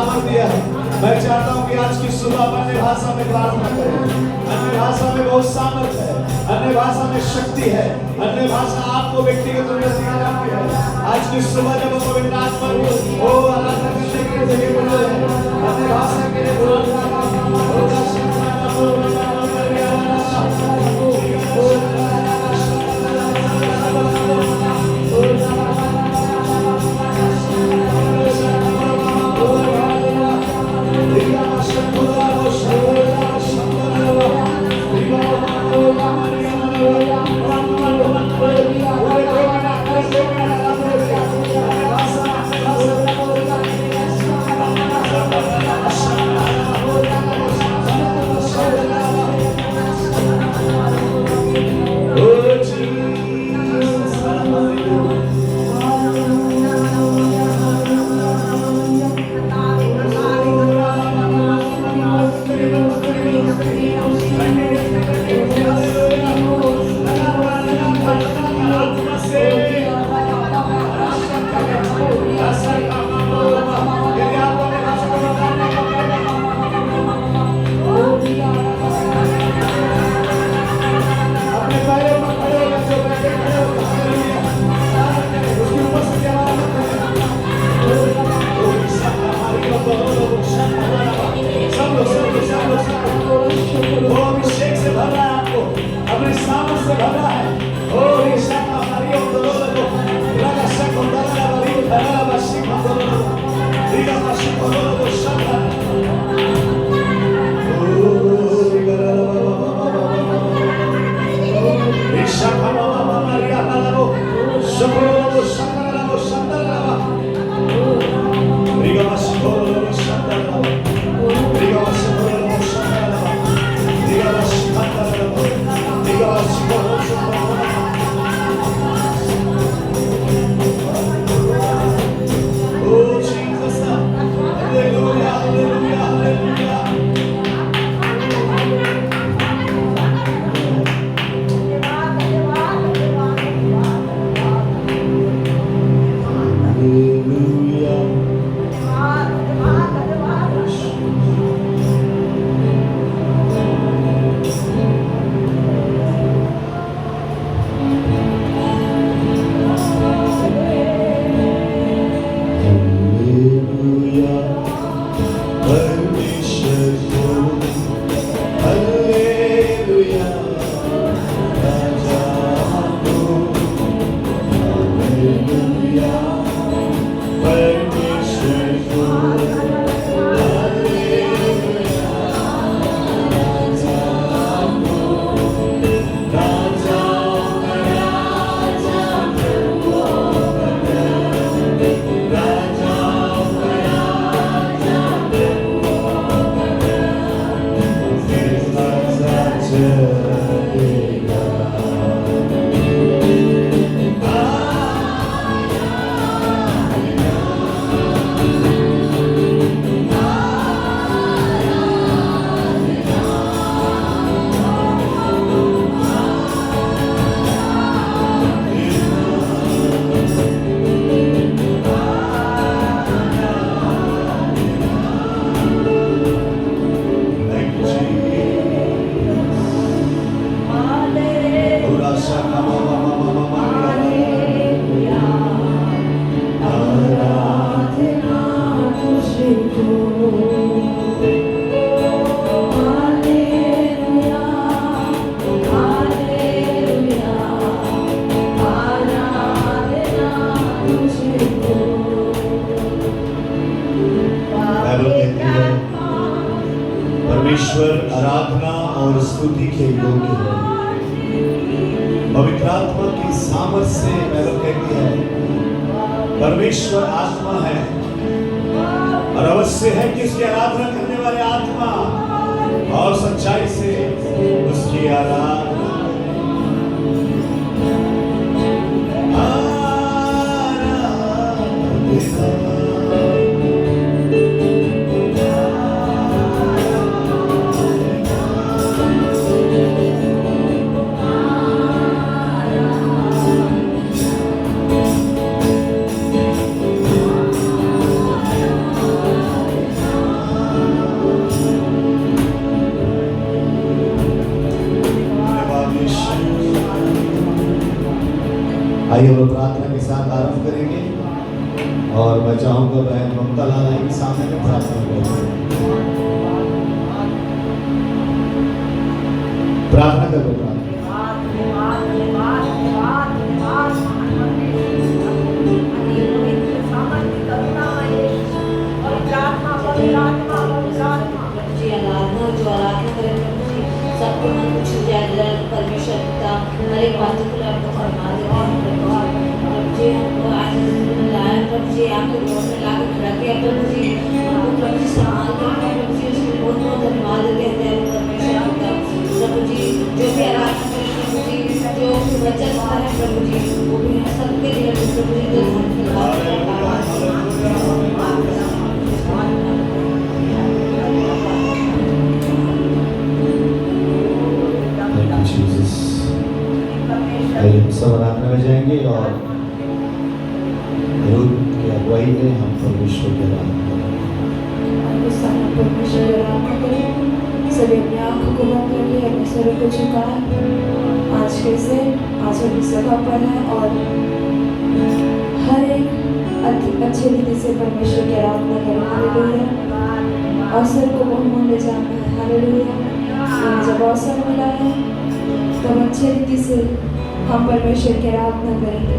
Power दिया है। मैं चाहता हूँ कि आज की सुबह अन्य भाषा में प्रार्थना करें। अन्य भाषा में बहुत सामर्थ्य है, अन्य भाषा में शक्ति है, अन्य भाषा आपको व्यक्तिगत रूप से सिखाती है। आज की सुबह जब पवित्र आत्मा को आराधना करने के लिए जगह बना है, अन्य भाषा के लिए परमेश्वर आराधना और स्तुति के योग्य है। पवित्र आत्मा की सामर्थ्य से बाइबल कहती है परमेश्वर आत्मा है और अवश्य है कि उसकी आराधना करने वाले आत्मा और सच्चाई से उसकी आराधना आइए हम लोग प्रार्थना के साथ आरंभ करेंगे और मैं चाहूँगा बहन ममता लाल आएंगी सामने में प्रार्थना करेंगे। प्रार्थना करो सबको मन को छू जाए परमेश्वर पिता हर एक बातों को आपको फरमा देते हैं प्रभु जी हमको आज लाया प्रभु जी आपके गोद में ला के खड़ा किया प्रभु जी हमको प्रभु जी सम्मान करते हैं प्रभु जी उसके लिए बहुत बहुत धन्यवाद देते हैं परमेश्वर पिता प्रभु जी जो भी आराधना करें प्रभु जी जो वचन है प्रभु जी वो भी हम सबके लिए प्रभु जी सब आराधना में जाएंगे और रूप की अगुवाई में हम परमेश्वर की आराधना करें। सभी अपनी आंखों को बंद करिए, अपने सर को झुकाएं। आज कैसे आज हम इस जगह पर हैं और हर एक अच्छे रीति से परमेश्वर की आराधना करें। हालेलुया। अवसर को बहुमूल्य जाना है। हालेलुया। जब अवसर मिला है तब अच्छे रीति से हम परमेश्वर की आराधना करेंगे।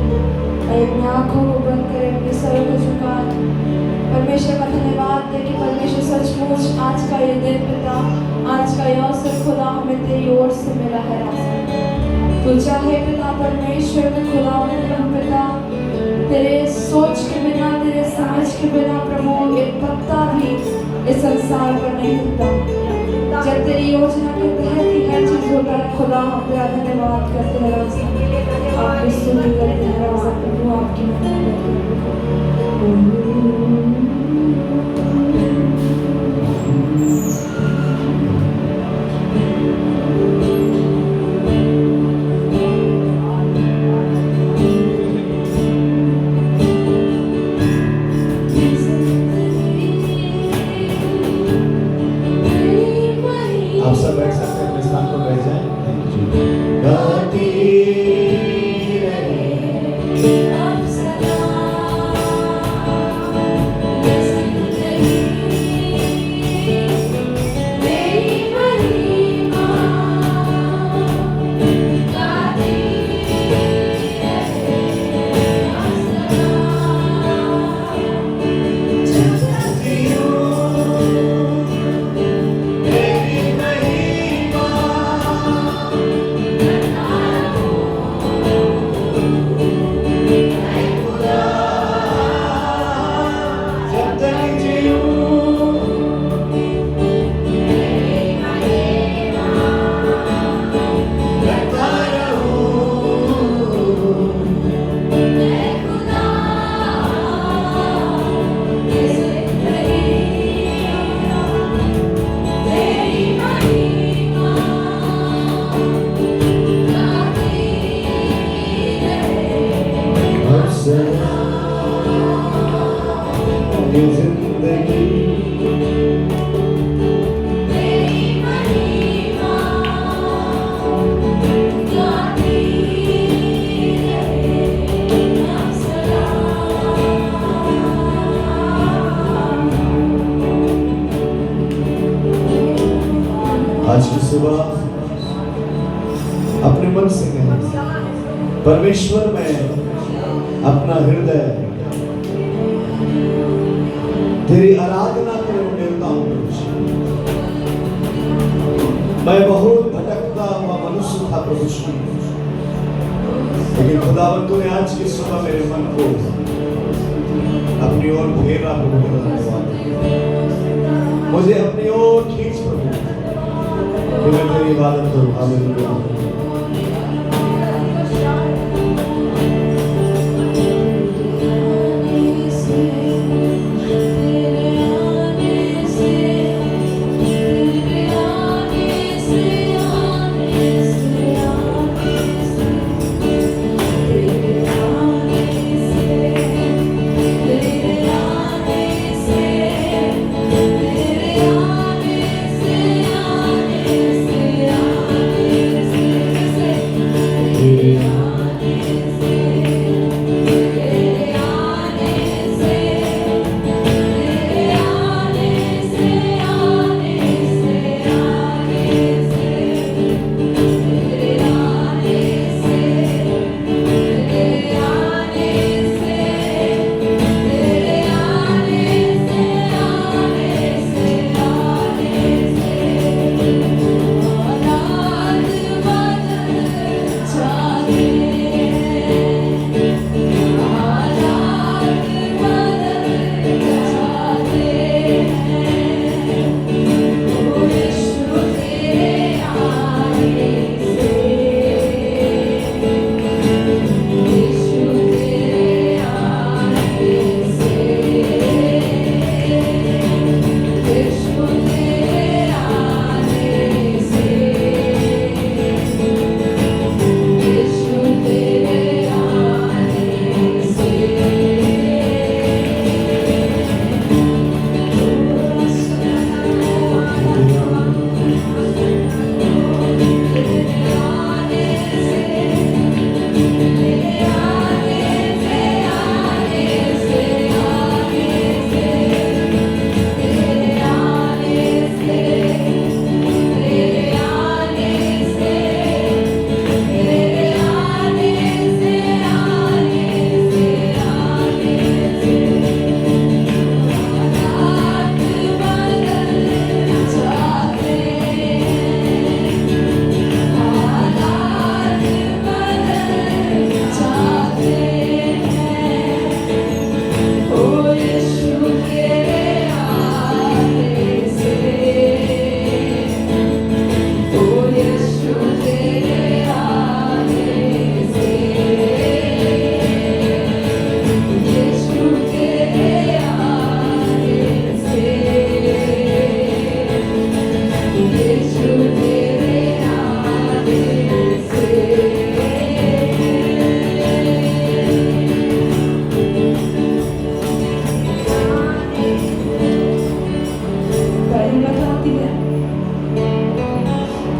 अपनी आंखों को बंद करें, अपने सर को झुकाएं। परमेश्वर का धन्यवाद दे कि परमेश्वर सचमुच आज का ये दिन पिता, आज का ये अवसर खुदा हमें तेरी ओर से मिला है। तो चाहे पिता परमेश्वर के खुदा पिता तेरे सोच के बिना, तेरे समझ के बिना प्रभु एक पत्ता भी इस संसार पर नहीं होता। जब तेरी योजना के तहत ही हर चीज होता है खुदा, हम तेरा धन्यवाद करते हैं राजा, आपकी स्तुति करते हैं राजा प्रभु, आपकी महिमा करते हैं। आप सब बैठ सकते हैं, अपने स्थान पर बैठ जाएं। आज की सुबह अपने मन से कहें, परमेश्वर में अपना हृदय तेरी आराधना के लिए उड़ेलता हूं। मैं बहुत भटकता हुआ मनुष्य था प्रभु, लेकिन खुदावंद तूने आज की सुबह मेरे मन को अपनी ओर घेरा प्रभु, मुझे अपनी ओर खींच प्रभु, कि मैं तेरी इबादत करूं। हालेलुया।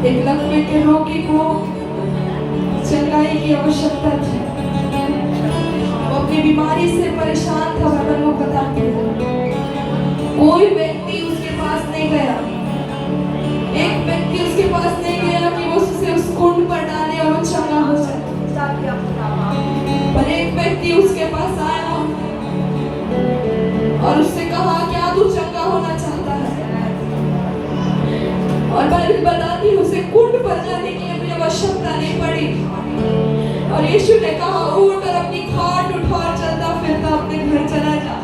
एक लकवे के रोगी को चंगाई की आवश्यकता थी। वो अपनी बीमारी से परेशान था। बाइबल वो बताते हैं कोई व्यक्ति उसके पास नहीं गया, एक व्यक्ति उसके पास नहीं गया कि वो उसे उस कुंड पर डाले और वो चंगा हो जाए। पर एक व्यक्ति उसके पास आया और उससे कहा क्या तू चंगा होना चाहता है? और बाइबल बताती है उसे कुंड पर जाने की अपनी आवश्यकता नहीं पड़ी और यीशु ने कहा उठ और अपनी खाट उठा और चलता फिरता अपने घर चला जा।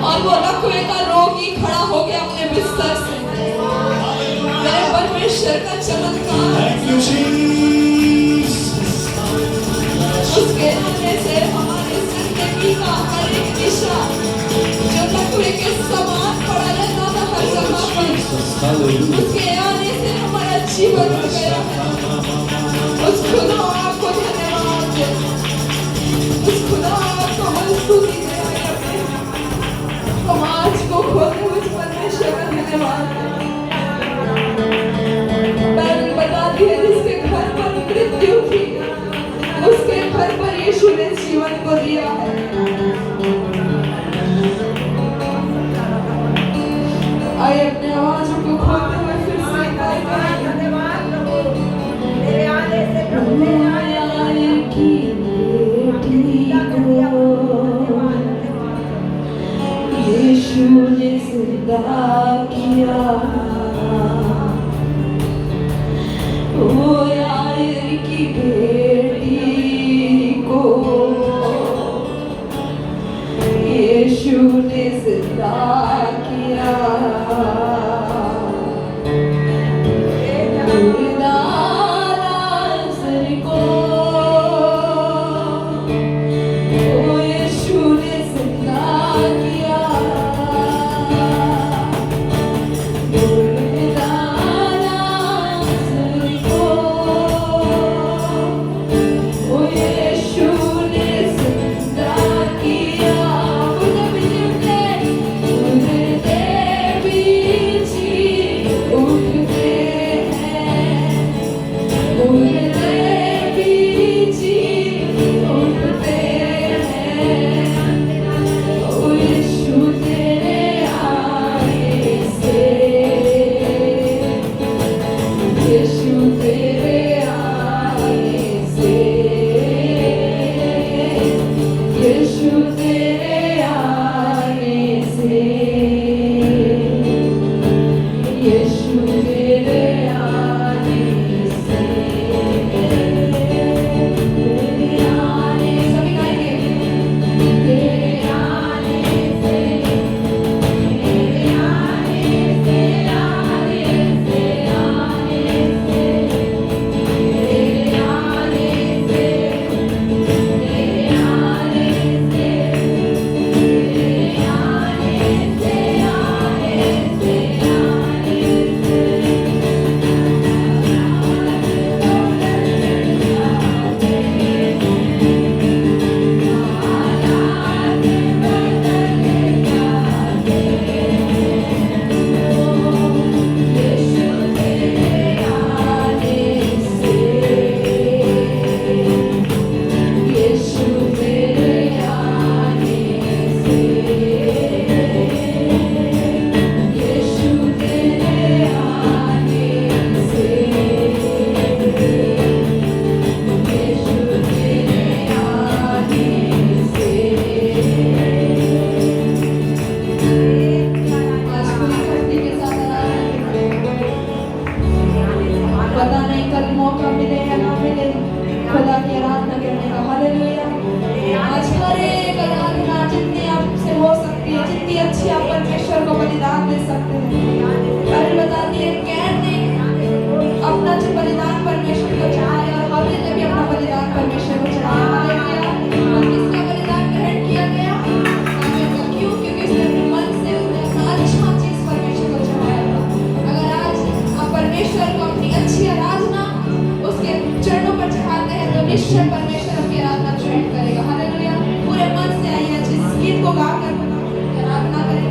और वो लकवे का रोगी खड़ा हो गया अपने बिस्तर से। मेरे परमेश्वर का चमत्कार उसके आने से हमारे जिंदगी का हर एक दिशा जो लकवे के समान पड़ा रहता था हर जगह पर, उसके आने से हमारा जीवन बन गया है। उस खुदा आपको धन्यवाद दे, उस खुदा आपको हम स्तुति दे, हम आज को खोते हुए परमेश्वर का धन्यवाद दें। बाइबल बताती है जिसके घर पर मृत्यु थी उसके घर पर यीशु ने जीवन को दिया है। आइए अपने आवाज़ों को खोलते हुए फिर से मेरे आने से प्रभु ने की बेटी को यीशु ने जिंदा किया। ओ यार की बेटी को यीशु ने जिंदा किया। Oh दे सकते हैं। बाइबल बताती है कैन ने अपना जो बलिदान परमेश्वर को चढ़ाया और हाबिल ने भी अपना बलिदान परमेश्वर को चढ़ाया। हालेलुया। और किसका बलिदान ग्रहण किया गया? हाबिल का। क्यों? क्योंकि उसने अपने मन से उसने अपना अच्छा चीज परमेश्वर को चढ़ाया था। अगर आज आप परमेश्वर को अपनी अच्छी आराधना उसके चरणों पर चढ़ाते हैं तो निश्चय परमेश्वर आपकी आराधना ग्रहण करेगा। हालेलुया। पूरे मन से आइए इस गीत को गाकर आराधना करें।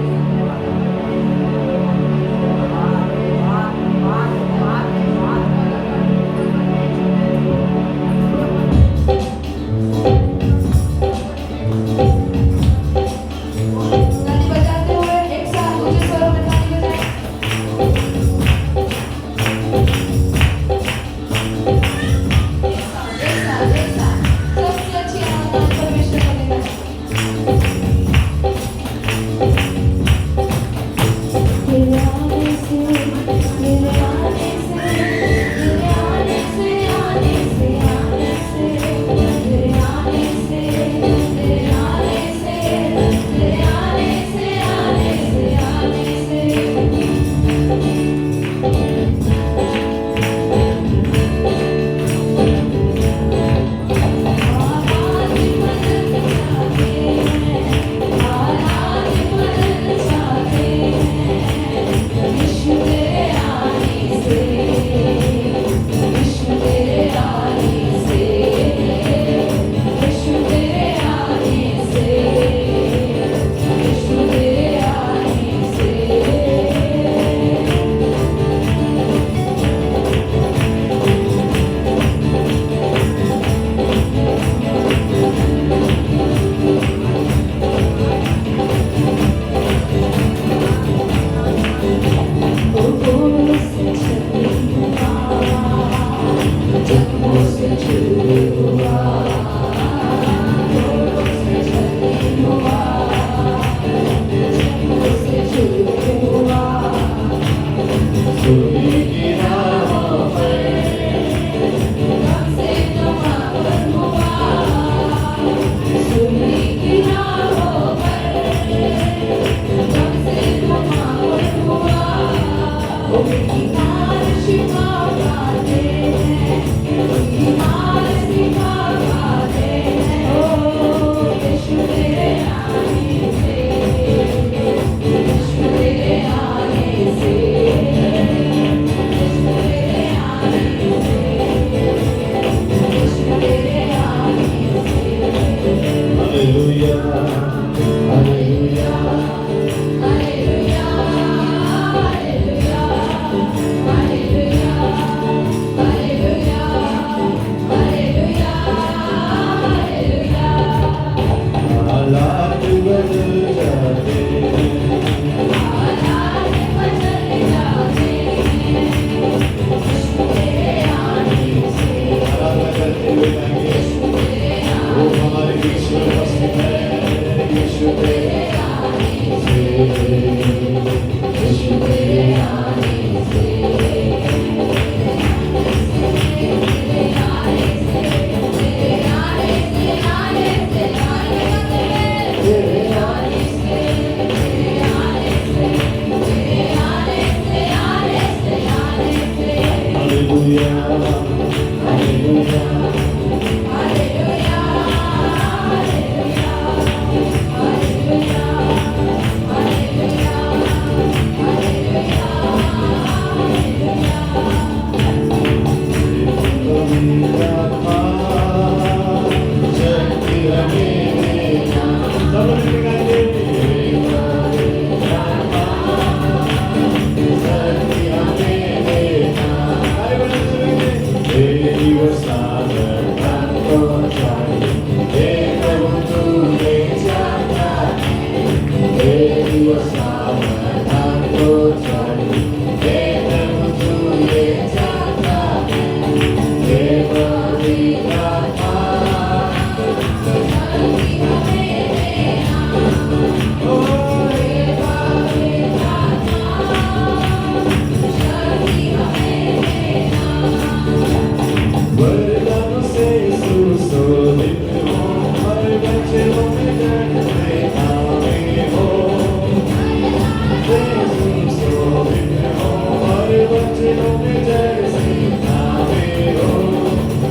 हमारे वचनों में जैसी नावे हो,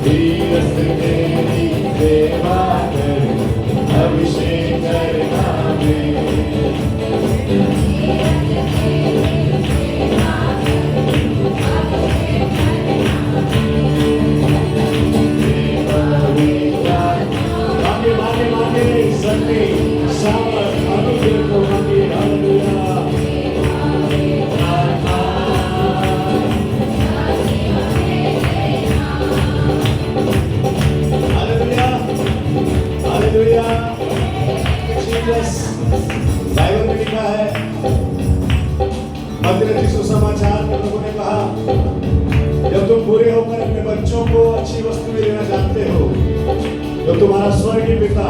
धीरज तेरी सेवा कर, अभिषेक करना मांगे मांगे मांगे शक्ति सामर्थ अनुग्रह को मांगे। Hallelujah hallelujah hallelujah. बाइबल में लिखा है, मत्ती सुसमाचार में प्रभु ने कहा, जब तुम बुरे होकर अपने बच्चों को अच्छी वस्तुएं देना जानते हो, तो तुम्हारा स्वर्गीय पिता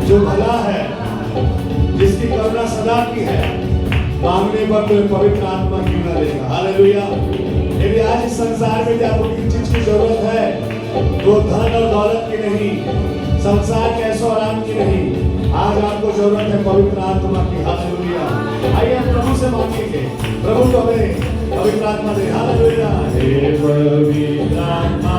जो भला है, जिसकी करुणा सदा की है, मांगने पर तुम्हें पवित्र आत्मा क्यों न देगा। हालेलुया। यदि आज इस संसार में आपको किसी चीज की जरूरत है, तो धन और दौलत की नहीं, संसार के ऐसो आराम की नहीं, आज आपको जरूरत है पवित्र आत्मा की। हालेलुया। आइए हम प्रभु से मांगेंगे, प्रभु तो हमें पवित्र आत्मा दे। हालेलुया। हे पवित्र आत्मा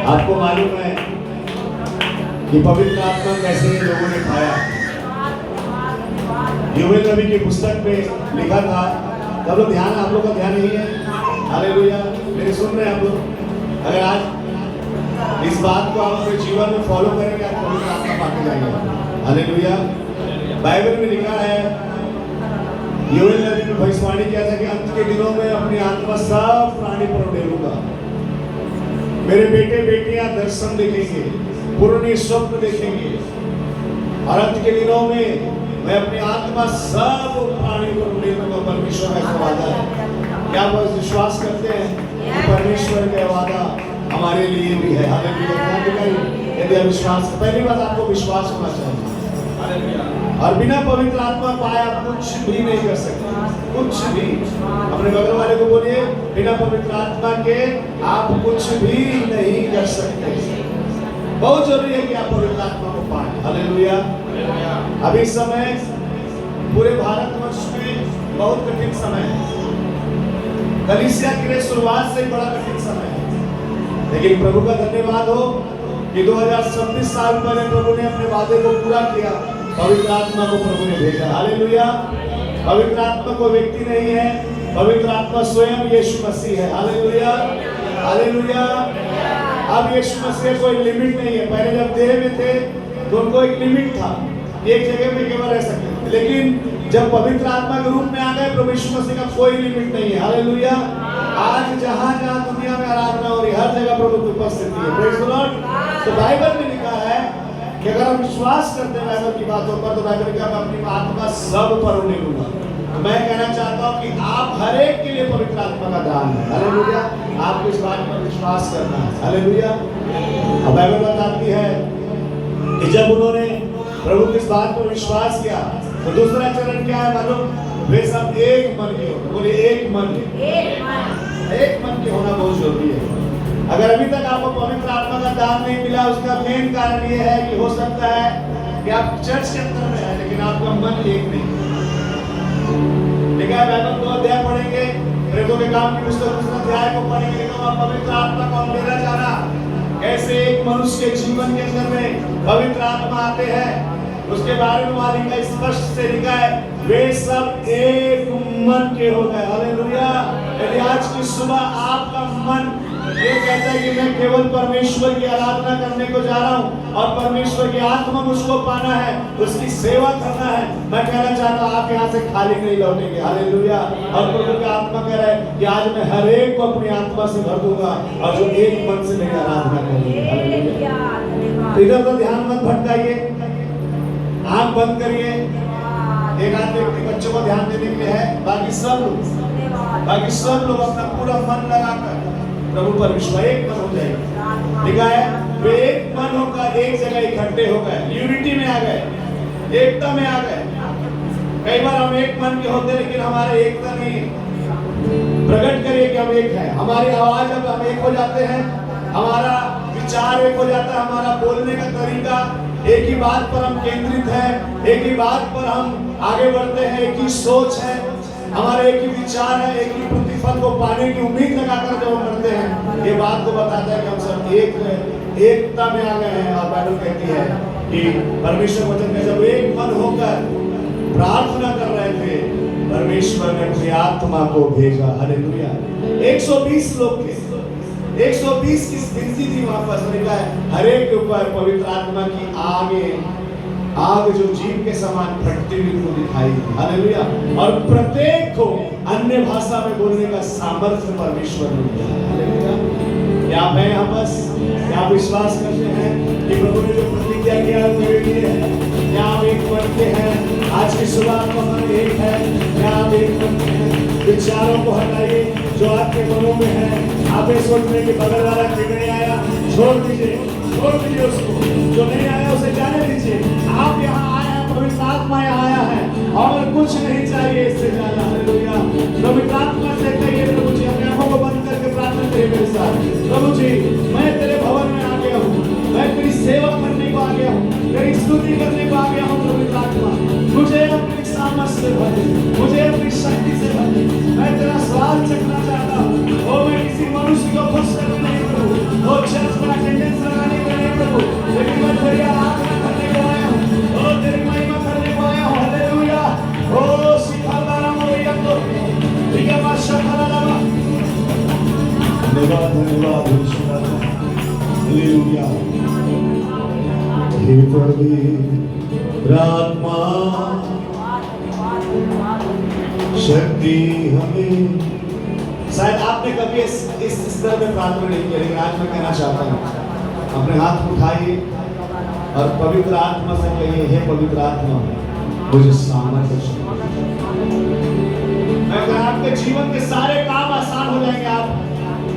आपको मालूम है कि पवित्र आत्मा कैसे लोगों ने पाया। योवेल नबी की पुस्तक में लिखा था, तब लोग ध्यान, आप लोग का ध्यान नहीं है। हालेलुया। मेरे सुन रहे हैं आप लोग? अगर आज इस बात को आप अपने जीवन में फॉलो करेंगे, आप पवित्र आत्मा पाके जाएंगे। हालेलुया। बाइबल में लिखा है, योवेल नबी ने भविष्यवाणी किया था कि अंत के दिनों में अपनी आत्मा सब प्राणी पर उड़ेलूंगा। मेरे बेटे बेटियां दर्शन देखेंगे, पुराने स्वप्न देखेंगे, और अंत के दिनों में मैं अपनी आत्मा सब प्राणी पर उड़ेलूंगा। परमेश्वर का वादा है। क्या आप विश्वास करते हैं कि परमेश्वर का वादा हमारे लिए भी है? हालेलुया। यदि आप विश्वास, पहली बात आपको विश्वास होना चाहिए, और बिना पवित्र आत्मा पाए आप कुछ भी नहीं कर सकते। कुछ भी। अपने बगल वाले को बोलिए, बिना पवित्र आत्मा के आप कुछ भी नहीं कर सकते। बहुत जरूरी है कि आप पवित्र आत्मा को पाएं। हालेलुया। अभी इस समय पूरे भारतवर्ष में बहुत कठिन समय है। कलीसिया के लिए शुरुआत से ही बड़ा कठिन समय है, लेकिन प्रभु का धन्यवाद हो कि 2026 साल पहले प्रभु ने अपने वादे को पूरा किया। पवित्र आत्मा को प्रभु ने भेजा। हालेलुया। पवित्र आत्मा कोई व्यक्ति नहीं है, पवित्र आत्मा स्वयं यीशु मसीह है। हालेलुया। हालेलुया। अब यीशु मसीह कोई लिमिट नहीं है। पहले जब देह में थे तो उनको एक लिमिट था, एक जगह में केवल रह सकते थे, लेकिन जब पवित्र आत्मा के रूप में आ गए, प्रभु यीशु मसीह का कोई लिमिट नहीं है। हालेलुया। आज जहां जहां दुनिया में आराधना हो रही, हर जगह प्रभु की उपस्थिति है। Praise the Lord. तो बाइबल में लिखा है कि अगर हम विश्वास करते हैं बाइबल की बातों पर, तो बाइबल लिखा है, मैं अपनी आत्मा सब पर उड़ेलूंगा। मैं कहना चाहता हूं कि आप हर एक के लिए पवित्र आत्मा का दान है। हालेलुया। आपको इस बात पर विश्वास करना है। हालेलुया। अब बाइबल बताती है कि जब उन्होंने प्रभु की इस बात पर विश्वास किया, तो दूसरा चरण क्या है मालूम? वे सब एक मन के हो। बोले एक मन। एक मन के होना बहुत जरूरी है। अगर अभी तक आपको पवित्र आत्मा का दान नहीं मिला, उसका मेन कारण ये है कि हो सकता है कि आप चर्च के अंदर में है लेकिन आपका मन एक नहीं। लिखा है बाइबल को अध्याय पढ़ेंगे, प्रेरितों के काम की पुस्तक दूसरा अध्याय को पढ़ेंगे, लिखा हुआ पवित्र आत्मा को हम लेना चाह रहा, कैसे एक मनुष्य के जीवन के अंदर में पवित्र आत्मा आते हैं, उसके बारे में वहां लिखा है, स्पष्ट से लिखा है, वे सब एक मन के हो गए। हालेलुया। यदि आज की सुबह आपका मन ये कहता है कि मैं केवल परमेश्वर की आराधना करने को जा रहा हूँ और परमेश्वर की आत्मा मुझको पाना है, उसकी सेवा करना है, मैं कहना चाहता हूँ आप यहाँ से खाली नहीं लौटेंगे। हालेलुया। और प्रभु का आत्मा कह रहा है कि आज मैं हर एक को अपनी आत्मा से भर दूंगा और जो एक मन से मेरी आराधना करेंगे। हालेलुया। इधर तो ध्यान मत भटकाइए, आंख बंद करिए। एक आध व्यक्ति बच्चों को ध्यान देने के लिए है, बाकी सब लोग अपना पूरा मन लगाकर प्रभु पर विश्वास एक मन हो जाएगा। लिखा है वे एक मन होकर एक जगह इकट्ठे हो गए, यूनिटी में आ गए, एकता में आ गए। कई बार हम एक मन के होते लेकिन हमारे एकता नहीं है। प्रकट करिए कि हम एक हैं, हमारी आवाज अब हम एक हो जाते हैं, हमारा विचार एक हो जाता है, हमारा बोलने का तरीका एक ही बात पर हम केंद्रित हैं, एक ही बात पर हम आगे बढ़ते हैं, एक ही सोच है, हमारा एक ही विचार है, एक ही प्रतिफल को पाने की उम्मीद लगाकर जब हम करते हैं, ये बात को बताता है कि हम सब एकता में आ गए हैं। और बाइबल कहती है कि परमेश्वर वचन में जब एक मन होकर प्रार्थना कर रहे थे, परमेश्वर ने अपनी आत्मा को भेजा। हालेलुया। 120 लोग थे, 120 की गिनती थी वहां पर। लिखा है हर एक के ऊपर पवित्र आत्मा की आग जो जीव के समान फटती हुई को दिखाई दी। हालेलुया। और प्रत्येक को अन्य भाषा में बोलने का सामर्थ्य परमेश्वर ने दिया। हालेलुया। क्या मैं यहाँ बस क्या विश्वास करते हैं कि प्रभु ने जो प्रतिज्ञा किया मेरे लिए है? क्या आप एक मन के हैं? आज की सुबह आपका मन एक है? क्या आप एक मन के हैं? विचारों को हटाइए जो आपके मनों में है। आप ये सोच रहे कि बगल वाला क्यों नहीं आया, छोड़ दीजिए उसको, जो नहीं आया उसे जाने दीजिए। आप यहाँ आए हैं, पवित्र आत्मा यहाँ आया है और कुछ नहीं चाहिए इससे ज्यादा। हालेलुया। पवित्र आत्मा से कहिए प्रभु जी, अपने आंखों को बंद करके प्रार्थना करिए मेरे साथ। प्रभु जी मैं तेरे भवन में आ गया हूँ, मैं तेरी सेवा करने को आ गया हूँ, तेरी स्तुति करने को आ गया हूँ। पवित्र आत्मा मुझे अपनी सामर्थ्य से भर दे, मुझे अपनी शक्ति से भर दे। मैं तेरा स्वाद चखना चाहता हूँ। ओ मैं किसी मनुष्य को खुश करने नहीं प्रभु, वो चर्च पर अटेंडेंस लगाने के नहीं प्रभु, लेकिन मैं तेरी आराधना करने को आया हूँ, ओ तेरी महिमा करने को आया हूँ। हालेलुया। ओ सिखाना मोरिया तो ठीक है माशा अल्लाह। धन्यवाद हालेलुया। हे पवित्र आत्मा शक्ति हमें। शायद आपने कभी इस तरह में प्रार्थना नहीं की, लेकिन आज मैं कहना चाहता हूँ अपने हाथ उठाइए और पवित्र आत्मा से कहिए, हे पवित्र आत्मा मुझे सामर्थ्य। मैं आपके जीवन के सारे काम आसान हो जाएंगे। आप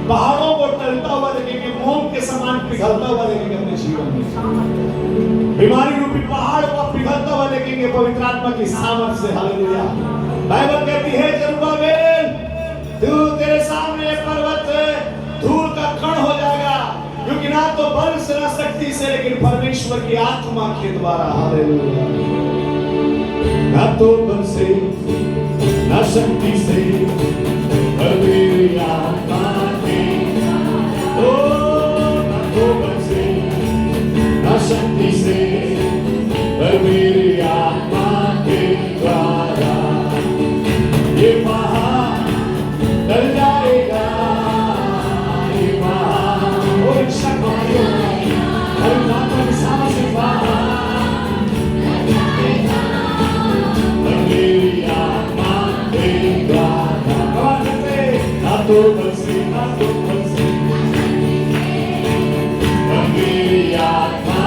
पहाड़ों को टलता हुआ देखेंगे, मोम के समान पिघलता हुआ देखेंगे अपने जीवन में। बीमारी रूपी पहाड़ को पिघलता हुआ देखेंगे पवित्र आत्मा की सामर्थ्य से। हालेलुया। बाइबल कहती है जरुब्बाबेल तू तेरे सामने पर्वत धूल का कण हो जाएगा, क्योंकि ना तो बल से ना शक्ति से, लेकिन परमेश्वर की आत्मा के द्वारा। हालेलुया। ना तो बल से ना शक्ति से, पर मेरी आत्मा के। ओ ना तो बल से ना शक्ति से, पर मेरी आत्मा के द्वारा ये पहाड़ टल जाएगा, ये पहाड़ वो इच्छा कमाई और नाता की सामा से पहाड़ मेरी आत्मा के द्वारा। ना तो बल से ना तो बल से, मेरी आत्मा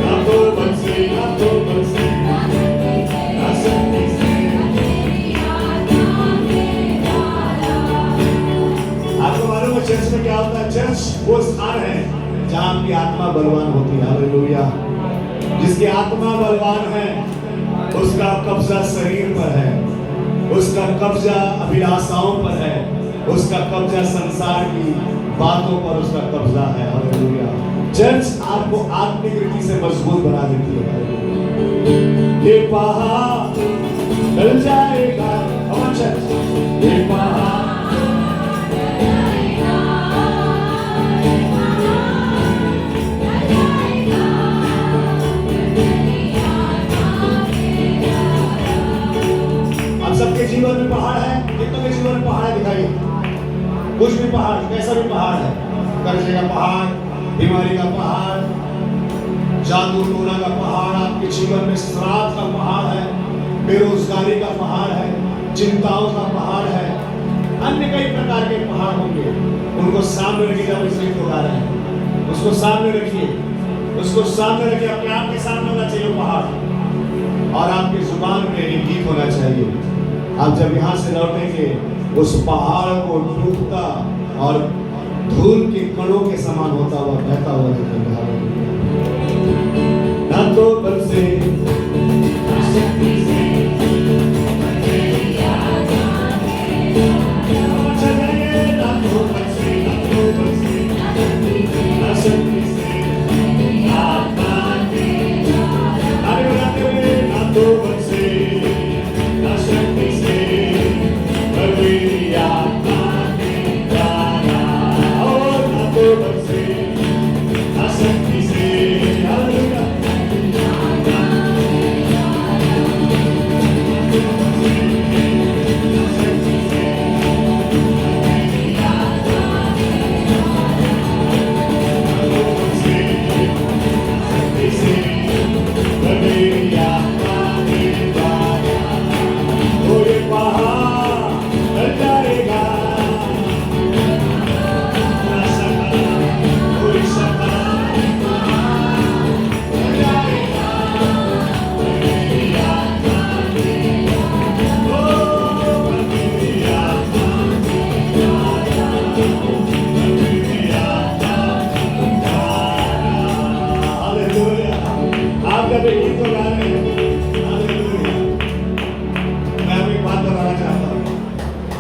ना तो बल से ना तो बल से, ना शक्ति से। आपको मालूम है चर्च में क्या होता है? चर्च वो स्थान है जहां आपकी आत्मा बलवान होती है। हालेलुया। जिसकी आत्मा बलवान है उसका कब्जा शरीर पर है, उसका कब्जा अभिलाषाओं पर है, उसका कब्जा संसार की बातों पर उसका कब्जा है। हालेलुया। चर्च आपको आत्मिक रीति से मजबूत बना देती है। ये पहाड़ डल जाएगा। कौन चर्च? ये पहाड़ सबके जीवन में पहाड़ है। कितनों के जीवन में पहाड़ दिखाई? कुछ भी पहाड़, कैसा भी पहाड़ है, कर्जे का पहाड़, बीमारी का पहाड़, जादू टोना का पहाड़, आपके जीवन में श्राप का पहाड़ है, बेरोजगारी का पहाड़ है, चिंताओं का पहाड़ है, अन्य कई प्रकार के पहाड़ होंगे। उनको सामने रखिए। जब इस गीत को गा रहे हैं उसको सामने रखिए, उसको सामने रखिए। अपने आप के सामने होना चाहिए पहाड़, और आपकी जुबान में एक गीत होना चाहिए। आप जब यहाँ से लौटेंगे उस पहाड़ को टूटता और धूल के कणों के समान होता हुआ बहता हुआ दिखेगा। ना तो बल से ना शक्ति से ना तो बल से ना शक्ति से आत्मा के ना तो बल से ना शक्ति से मेरी आत्मा के द्वारा। और ना तो बल से ना शक्ति से। हालेलुया।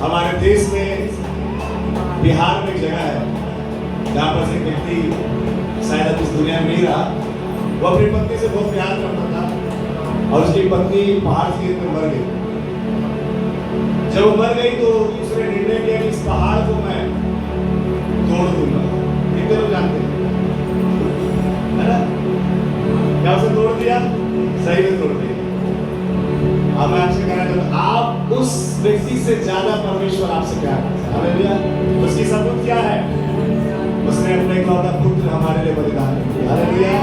हमारे देश में बिहार में एक जगह है जहाँ पर से व्यक्ति शायद इस दुनिया में नहीं रहा। वो अपनी पत्नी से बहुत प्यार करता था और उसकी पत्नी पहाड़ से गिर कर मर गई। जब वो मर गई तो उसने निर्णय किया कि इस पहाड़ को मैं तोड़ दूंगा। कितने लोग जानते हैं ना? क्या उसे तोड़ दिया? सही में तोड़ दिया। अब मैं आपसे कहना चाहता हूं, आप उस व्यक्ति से ज्यादा परमेश्वर आपसे प्यार करता है। हालेलुया। उसकी सबूत क्या है? उसने अपने इकलौता पुत्र हमारे लिए बलिदान किया। हालेलुया।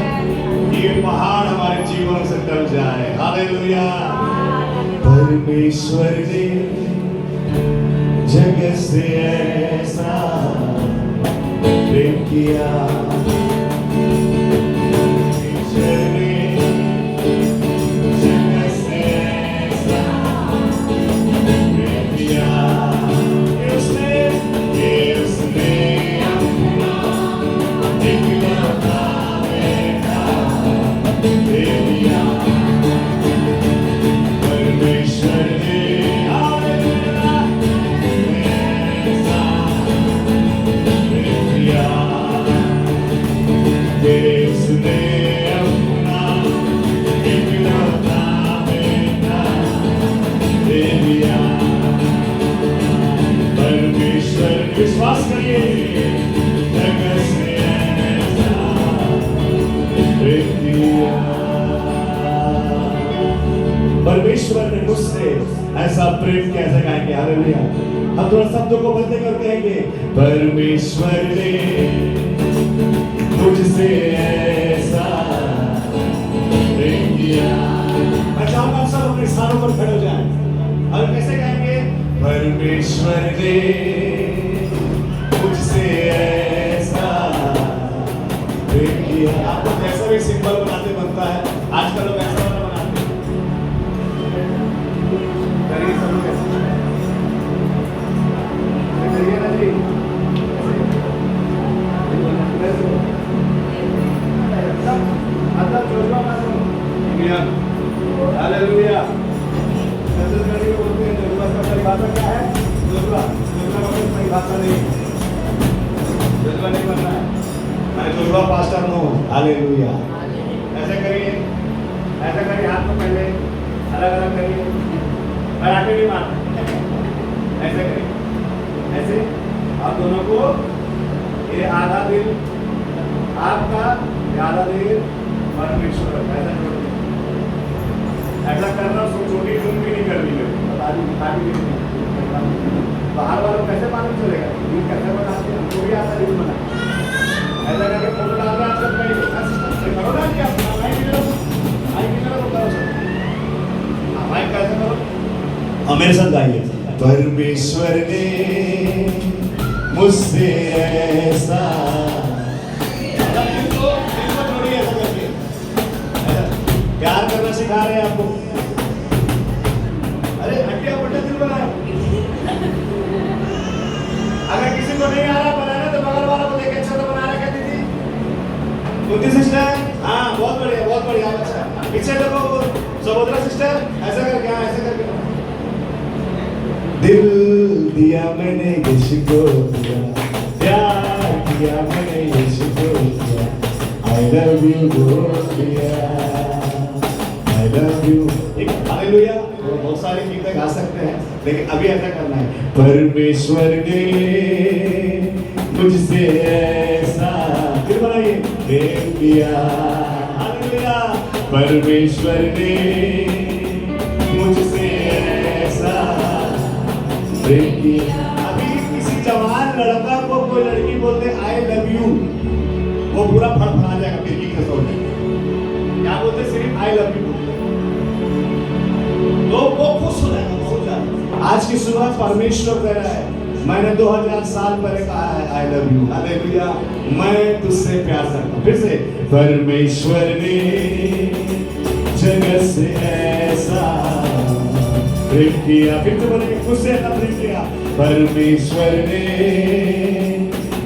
ये पहाड़ हमारे जीवन से टल जाए। हालेलुया। परमेश्वर ने जगत से ऐसा प्रेम किया। विश्वास करिए। परमेश्वर ने मुझसे ऐसा प्रेम कैसे गाएंगे? हालेलुया। हम थोड़ा शब्दों को बदले कर कहेंगे, परमेश्वर ने मुझसे ऐसा प्रेम किया। मैं चाहूंगा आप सब अपने स्थानों पर खड़े हो जाएं और कैसे गाएंगे? परमेश्वर ने मुझसे ऐसा प्रेम किया। आपको कैसा भी सिंबल बनाते बनता है, आजकल लोग ऐसा वाला बनाते हैं। करिए सब लोग ऐसे करिए ना जी। मतलब जोशवा का हालेलुया। बोलते हैं जोशवा का परिभाषा क्या है? जोशवा का परिभाषा जुजवा नहीं बनना है, मैं जुजवा पास्टर हूँ। हालेलुया। ऐसे करिए, ऐसे करिए, हाथ को पहले अलग अलग करिए, कराटे नहीं मारना, ऐसे करिए, ऐसे आप दोनों को ये आधा दिल आपका, ये आधा दिल परमेश्वर, ऐसा जोड़ दीजिए। ऐसा करना, उसको छोटी टून भी नहीं करनी है, बता दी नहीं। बाहर वालों को कैसे मालूम चलेगा दिल कैसे बनाते हैं, हमको भी आता दिल बना। ऐसा करके फोटो डाल रहे हैं आप सब, कहीं करो ना कि आप माइक की तरफ करो सर, माइक कैसे करो। और मेरे साथ गाइए, परमेश्वर ने मुझसे ऐसा, प्यार करना सिखा रहे हैं आपको। अरे हड्डियां बड़ा दिल बनाओ। अगर किसी को नहीं आ रहा बनाना तो बगल वाला को देख अच्छा तो बना रहा, कहती थी कुंती सिस्टर। हाँ बहुत बढ़िया अच्छा। पीछे देखो सहोदरा सिस्टर, ऐसा करके, हाँ ऐसे करके। दिल दिया मैंने यीशु को दिया, प्यार किया मैंने यीशु को दिया, आई लव यू बोल दिया, आई लव यू। हालेलुया। बहुत सारे गीत गा सकते हैं, लेकिन अभी ऐसा करना है, परमेश्वर ने मुझसे ऐसा, फिर बनाइए, प्रेम किया, हालेलुया। परमेश्वर ने मुझसे ऐसा प्रेम किया। अभी किसी जवान लड़का को कोई लड़की बोलते आई लव यू, वो पूरा फड़फड़ा जाएगा बिल्ली के सोने। क्या बोलते, सिर्फ आई लव यू बोलते, तो वो खुश हो जाएगा बहुत ज्यादा। आज की सुबह परमेश्वर कह रहा है, मैंने 2000 साल पहले कहा है आई लव यू। हालेलुया। मैं तुझसे प्यार करता हूं। फिर से, परमेश्वर ने जगत से ऐसा प्रेम किया, फिर से बोलेंगे, मुझसे ऐसा प्रेम किया, परमेश्वर ने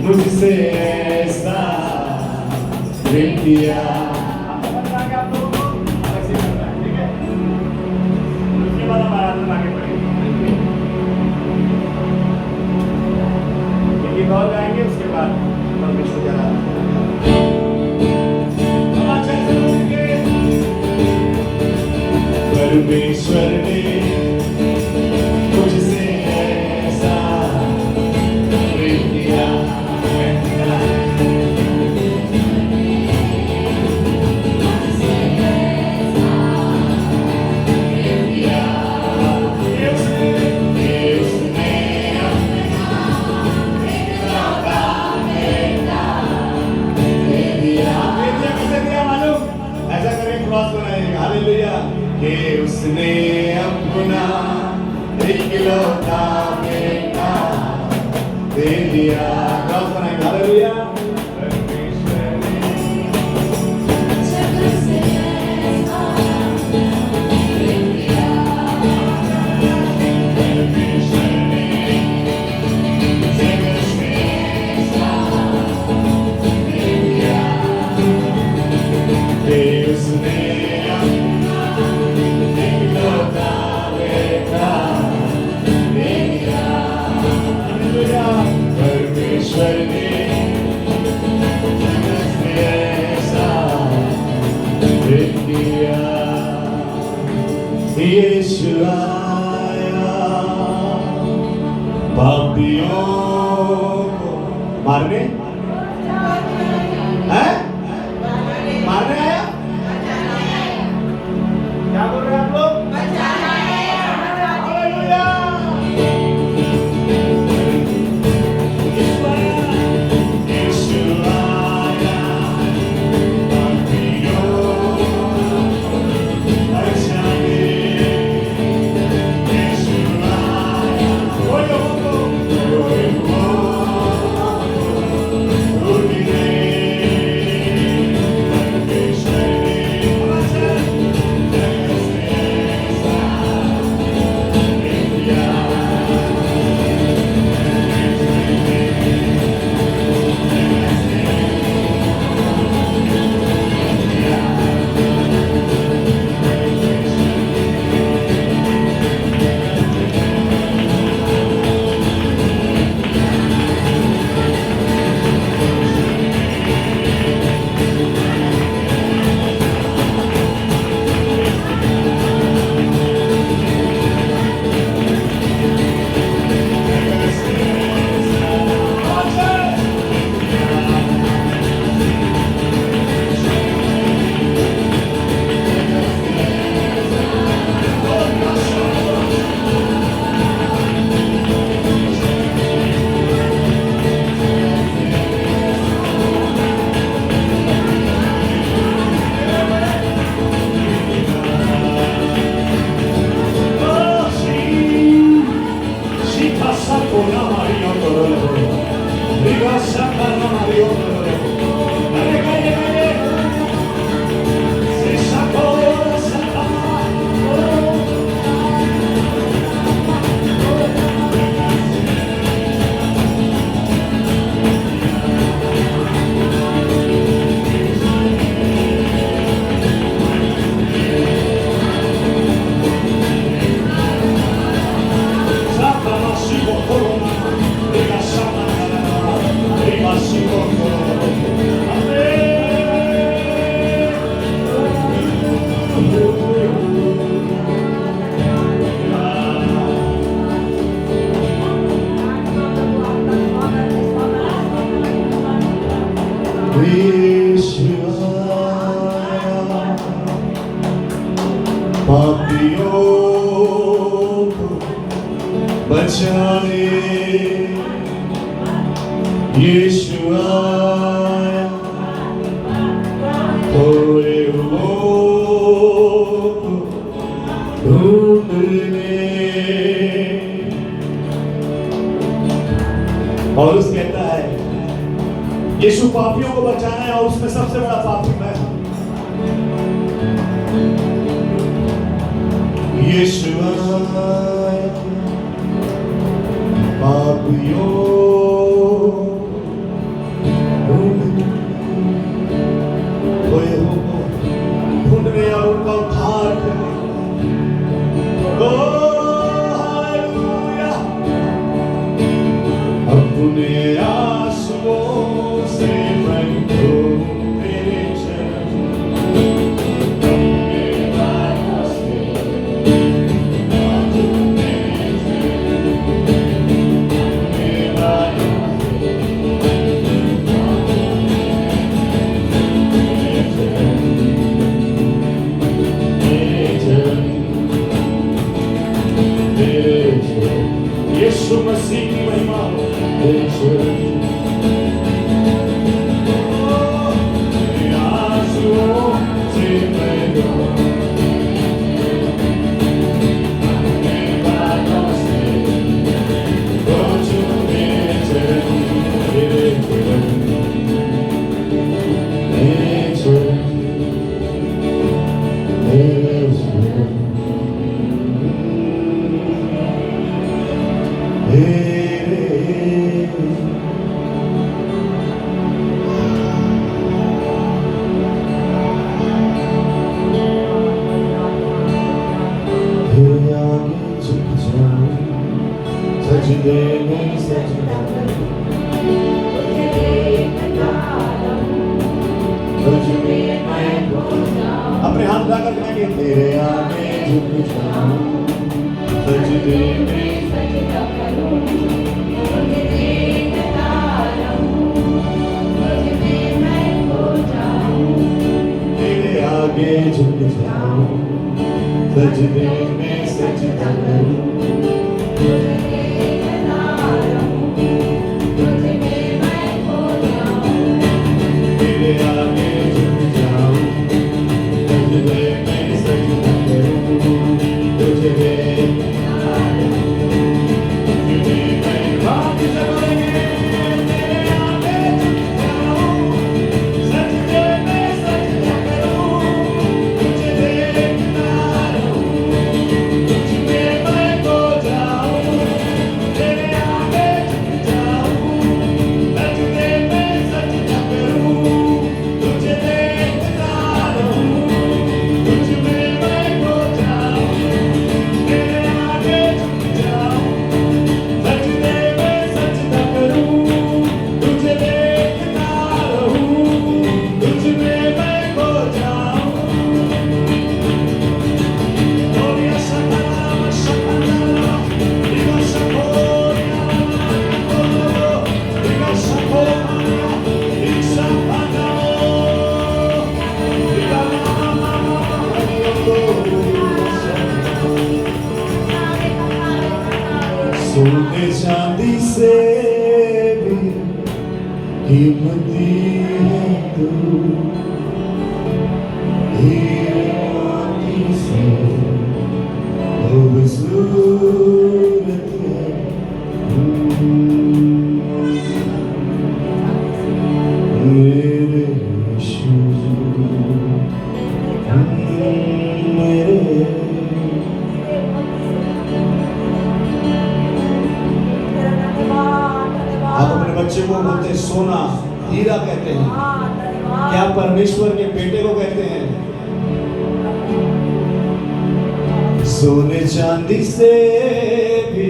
मुझसे ऐसा प्रेम किया। समझ आ गया आप लोगों को? ऐसे ही करना है, ठीक है? उसके बाद हम आगे बढ़ेंगे। ये गीत और गाएंगे, उसके बाद परमेश्वर की आराधना करेंगे। हम अच्छे से बोलेंगे, परमेश्वर ने मुझसे ऐसा प्रेम किया, ऐसा करें, क्रॉस बनाएंगे। हालेलुया। कि उसने अपना इकलौता बेटा दे दिया। क्रॉस बनाएंगे। हालेलुया। कि उसने इकलौता बेटा दे दिया। परमेश्वर ने जगत से ऐसा प्रेम किया। यीशु आया पापियों को मारने हैं? मारने आया? क्या बोल रहे हैं आप लोग? हालेलुया। यीशु आया पापियों को बचाने। यीशु आया कोई लोगों को पापियों को बचाने यीशु आया, खोए हुओं को ढूंढने। और उस कहता है यीशु पापियों को बचाना है, और उसमें सबसे बड़ा पापी मैं हूं। यीशु आया, पापियों ढूंढने और उनका उद्धार करने। ओ हालेलुया, अपने आंसुओं से मैं तो तेरे चरण, अपने बातों से यीशु मसीह की महिमा हो। आंसुओं से मैं अपने बातों से रोचूं मेरे चरण, मेरे चरण, मेरे चरण, मेरे चरण। सजदे में सजदा अपने हाथ उठाकर कहेंगे तेरे आगे झुक जाऊं, सजदे में सजदा करूं, तुझे देखता रहूं, तुझ में मैं खो जाऊं, तेरे आगे झुक जाऊं, सजदे में सजदा करूं, तुझे देखता रहूं, तुझ में मैं खो जाऊं, तेरे आगे झुक जाऊं, सजदे में सजदा करूं, तुझे देखता रहूं, तुझे मैं बात करेंगे, तेरे आगे झुक जाऊं, सजदे में सजदा करूं, तुझे देखता रहूं, तुझ में मैं खो जाऊं, तेरे आगे झुक जाऊं, सजदे में सजदा करूं, तुझे देखता रहूं, तुझ में मैं खो जाऊं, तेरे आगे झुक जाऊं, सजदे में सजदा करूं, तुझे देखता रहूं, तुझ में मैं खो जाऊं। Gloria Sakala Sakala, Diga Sakoria, Diga Sakoria, Diga Sakala, Diga सोने चांदी से भी कीमती है तू, हीरे मोती से खूबसूरत है। मेरे यीशु, मेरे आप अपने बच्चे को बोलते हैं सोना, हीरा कहते हैं, क्या परमेश्वर के बेटे को कहते हैं? सोने चांदी से भी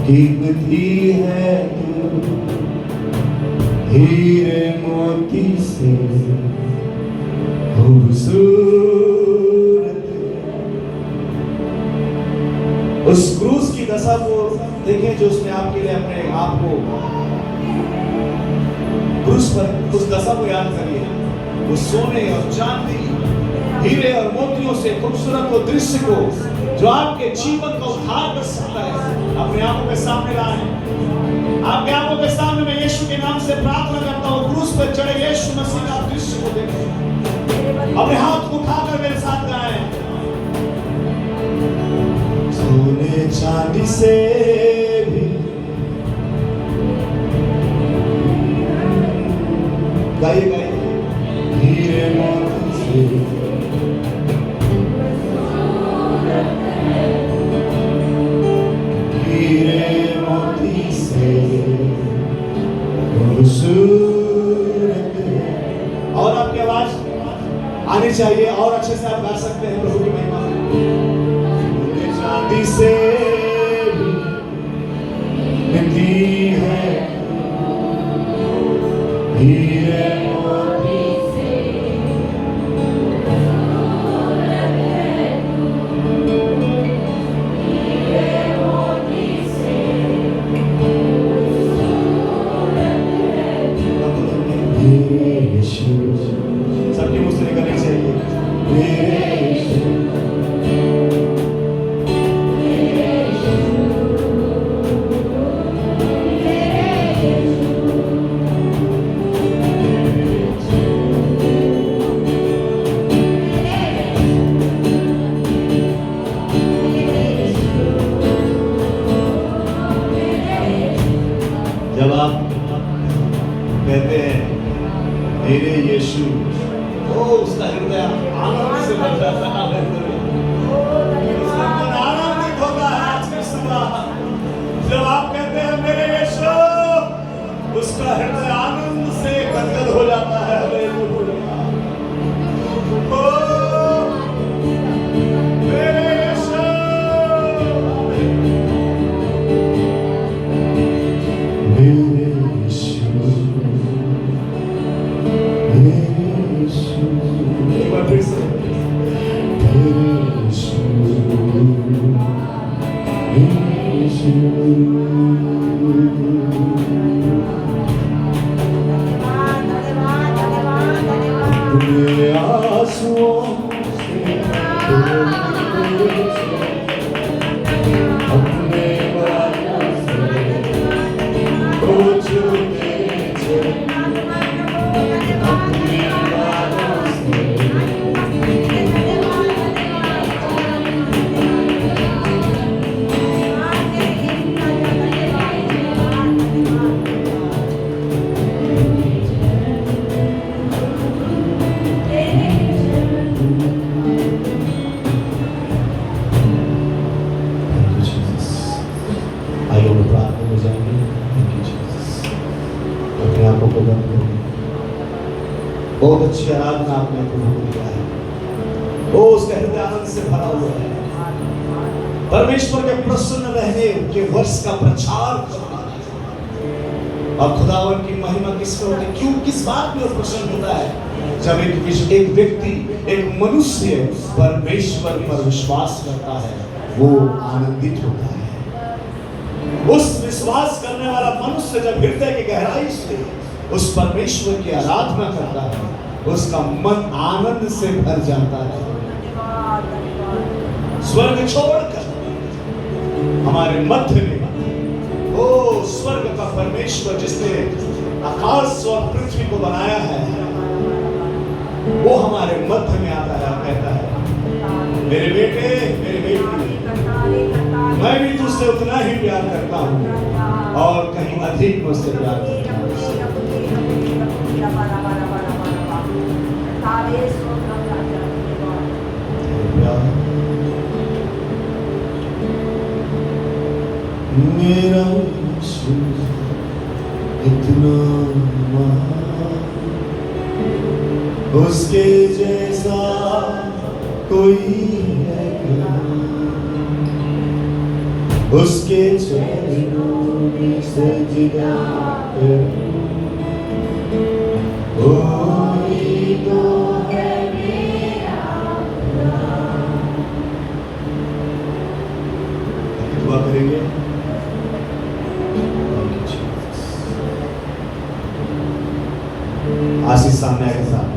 कीमती है तू, हीरे मोती से खूबसूरत। उस क्रूस की दशा को देखें जो उसने आपके लिए अपने आप को क्रूस पर, उस दशा को याद करिए। वो सोने और चांदी हीरे और मोतियों से खूबसूरत वो दृश्य को जो आपके जीवन का उद्धार कर सकता है अपने आंखों के सामने लाएं। आपके आंखों के सामने मैं यीशु के नाम से प्रार्थना करता हूँ, क्रूस पर चढ़े यीशु मसीह का दृश्य को देखें। अपने हाथ को उठाकर मेरे साथ गाएं। सोने चांदी से भी गाइए गाइए, हीरे मोती से और आपकी आवाज आनी चाहिए और अच्छे से आप गा सकते हैं प्रभु की महिमा। चांदी से मिलती है हीरे मोती से, सबकी मुझसे करनी चाहिए। जब आप कहते हैं मेरे यीशु, ओ उसका हृदय आनंद से भर जाता है, उसका मन आनंदित होता है। आज की सुबह जब आप कहते हैं मेरे यीशु, उसका हृदय आनंद से गदगद हो जाता है। मेरे यीशु, एक बार फिर से बहुत अच्छी आराधना आपने प्रभु किया है। वो उसका हृदय आनंद से भरा हुआ है। परमेश्वर के प्रसन्न रहने के वर्ष का प्रचार करना और खुदावन की महिमा किसको होती है? क्यों, किस बात में वो प्रसन्न होता है? जब एक व्यक्ति, एक मनुष्य परमेश्वर पर विश्वास करता है, वो आनंदित होता है। उस विश्वास करने वाला मनुष्य जब हृदय की गहराई से उस परमेश्वर की आराधना करता है, उसका मन आनंद से भर जाता है। स्वर्ग छोड़कर हमारे मध्य में वो स्वर्ग का परमेश्वर जिसने आकाश और पृथ्वी को बनाया है, वो हमारे मध्य में आता है, कहता है मेरे बेटे, मेरे बेटी, मैं भी तुझसे उतना ही प्यार करता हूँ और कहीं अधिक मुझसे प्यार करता हूँ। मेरा यीशु इतना महान, उसके जैसा कोई है क्या? उसके चरणों में सजदा करूं, कोई तो है मेरा खुदा। दुआ करेंगे। आशीष सामने आएगा, सामने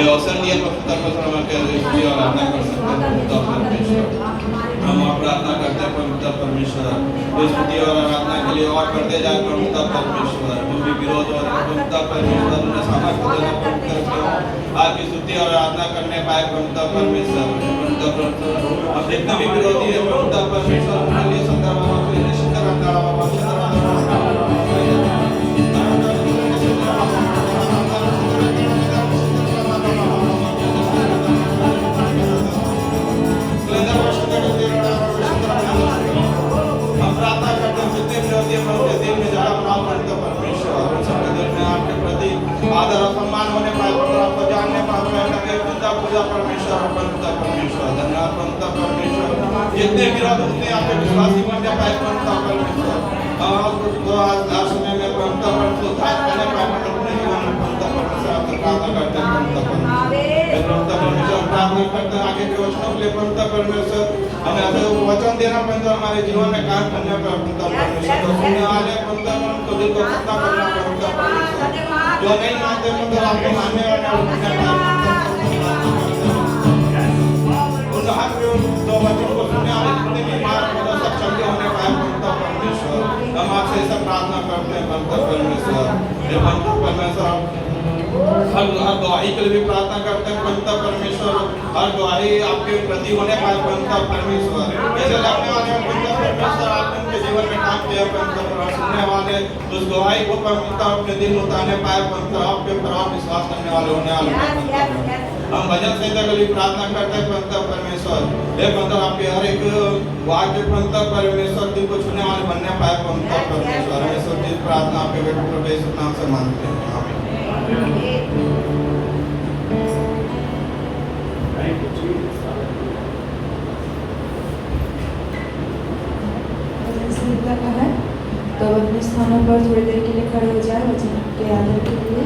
ये अवसर दिया पवित्र परमेश्वर के स्तुति और आराधना कर सकते हैं पवित्र परमेश्वर। हम और प्रार्थना करते हैं पवित्र परमेश्वर, इस स्तुति और आराधना के लिए और करते जाए पवित्र परमेश्वर। जो भी विरोध हो रहा है पवित्र परमेश्वर, उन्हें सामर्थ्य देना पवित्र आज की स्तुति और आराधना करने पाए पवित्र परमेश्वर। पवित्र परमेश्वर, अब जितने भी विरोधी है पवित्र परमेश्वर, उनके लिए संदर्भ आदर और सम्मान होने पाए आपको जानने पाए पूजा परमेश्वर और पवित्र परमेश्वर। धन्यवाद पवित्र परमेश्वर, जितने विरोध उतने आपके विश्वासी बन पाए पवित्र परमेश्वर। आज समय में पवित्र परमेश्वर उद्धार करने पाए अपने जीवन में पवित्र परमेश्वर आपसे प्रार्थना करते हैं पवित्र परमेश्वर। प्रार्थना करते हैं आगे के वचनों के लिए पवित्र परमेश्वर, हमें ऐसे वचन देना पवित्र हमारे जीवन में काम करने पर पवित्र परमेश्वर। तो सुनने वाले पवित्र परमेश्वर दिल को सत्ता करना पवित्र परमेश्वर, जो नहीं मानते मतलब आपको मानने वाले तो वचन को सुनने वाले जितने भी मार्ग मतलब सब चंगे होने पाए पवित्र परमेश्वर। हम आपसे सब प्रार्थना करते हैं पवित्र परमेश्वर। ये पवित्र परमेश्वर हर गवाही के लिए भी प्रार्थना करते हैं पवित्र परमेश्वर। हर गवाही आपके प्रति होने पाए पवित्र परमेश्वर। ऐसे लगने वाले पवित्र परमेश्वर आपने उनके जीवन में काम किया पवित्र परमेश्वर। सुनने वाले उस गवाही को पवित्र अपने दिल उतारने पाए पवित्र, आपके ऊपर आप विश्वास करने वाले होने वाले। हम भजन संहिता के लिए प्रार्थना करते हैं पवित्र परमेश्वर। हे पवित्र आपके हर एक वाक्य पवित्र परमेश्वर दिल को छूने वाले बनने पाए पवित्र परमेश्वर। हमें सब चीज प्रार्थना आपके बेटे प्रभु यीशु नाम से मांगते हैं, आमीन। संहिता का है तो अपने स्थानों पर थोड़ी देर के लिए खड़े हो जाए वचन के आदर के लिए।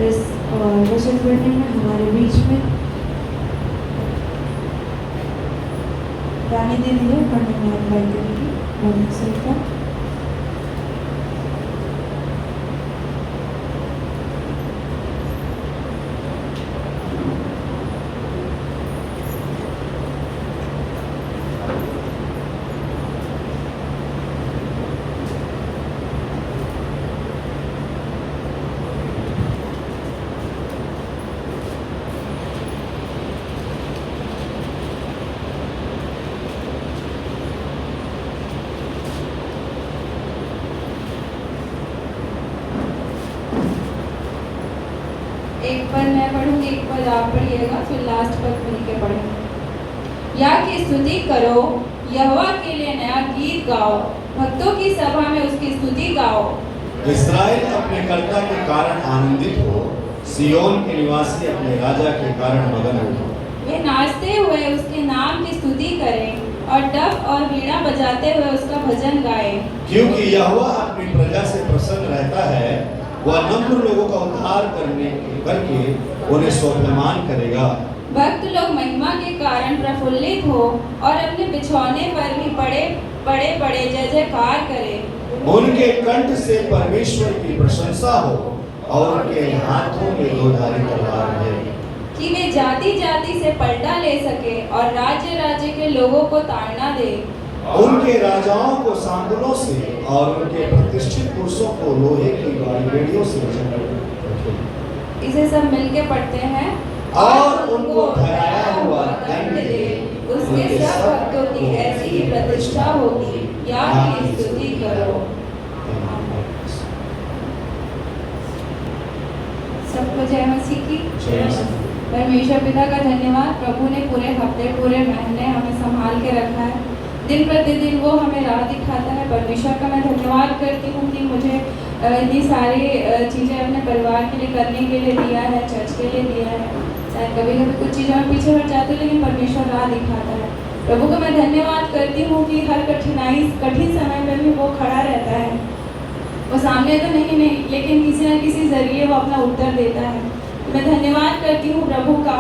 इस वचन पढ़ने में हमारे बीच में रानी दीदी है, पढ़ने में अप्लाई करेगी भजन संहिता। एक पद मैं पढ़ूंगी, एक पद आप पढ़िएगा, फिर लास्ट पद मिलके पढ़ेंगे। या की स्तुति करो, यहोवा के लिए नया गीत गाओ, भक्तों की सभा में उसकी स्तुति गाओ। इस्राएल अपने कर्ता के कारण आनंदित हो, सियोन के निवासी अपने राजा के कारण मगन हो। वे नाचते हुए उसके नाम की स्तुति करें और डफ और वीणा बजाते हुए उसका भजन गाएं। क्योंकि यहोवा अपनी प्रजा से प्रसन्न रहता है, वह नम्र लोगों का उद्धार करके उन्हें स्वाभिमान करेगा। भक्त लोग महिमा के कारण प्रफुल्लित हो और अपने बिछौने पर भी बड़े बड़े जय जयकार करें। उनके कंठ से परमेश्वर की प्रशंसा हो और उनके हाथों में दोधारी तलवार है, कि वे जाति जाति से पलटा ले सके और राज्य राज्य के लोगों को ताड़ना दे। उनके राजाओं को सांडलों से और उनके प्रतिष्ठित पुरुषों को लोहे की बेड़ियों से रखे। इसे सब मिलके पढ़ते हैं। और उनको ठहराया हुआ दंड दे, उसके सब भक्तों की ऐसी ही प्रतिष्ठा होगी। या की स्तुति करो। सबको जय मसीह की। परमेश्वर पिता का धन्यवाद, प्रभु ने पूरे हफ्ते पूरे महीने हमें संभाल के रखा है। दिन प्रतिदिन वो हमें राह दिखाता है। परमेश्वर का मैं धन्यवाद करती हूँ कि मुझे इतनी सारी चीज़ें अपने परिवार के लिए करने के लिए दिया है, चर्च के लिए दिया है। शायद कभी कभी कुछ चीज़ों में पीछे हट जाती हूँ, लेकिन परमेश्वर राह दिखाता है। प्रभु को मैं धन्यवाद करती हूँ कि हर कठिन समय में भी वो खड़ा रहता है। वो सामने तो नहीं लेकिन किसी न किसी जरिए वो अपना उत्तर देता है। मैं धन्यवाद करती हूँ प्रभु का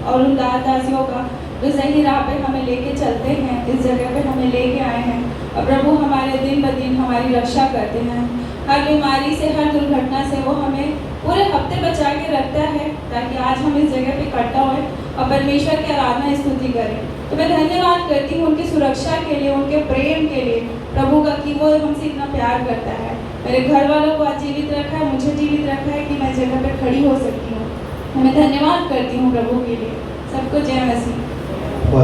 और उन दासियों का जो सही राह पे हमें लेके चलते हैं, इस जगह पे हमें लेके आए हैं। और प्रभु हमारे दिन ब दिन हमारी रक्षा करते हैं। हर बीमारी से, हर दुर्घटना से वो हमें पूरे हफ्ते बचा के रखता है ताकि आज हम इस जगह पे इकट्ठा हों और परमेश्वर की आराधना स्तुति करें। तो मैं धन्यवाद करती हूँ उनकी सुरक्षा के लिए, उनके प्रेम के लिए प्रभु का, कि वो हमसे इतना प्यार करता है। मेरे घर वालों को आज जीवित रखा है, मुझे जीवित रखा है कि मैं जगह पे खड़ी हो सकती हूँ। तो मैं धन्यवाद करती हूँ प्रभु के लिए। सबको जय मसीह।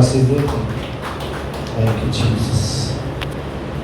Thank you Jesus.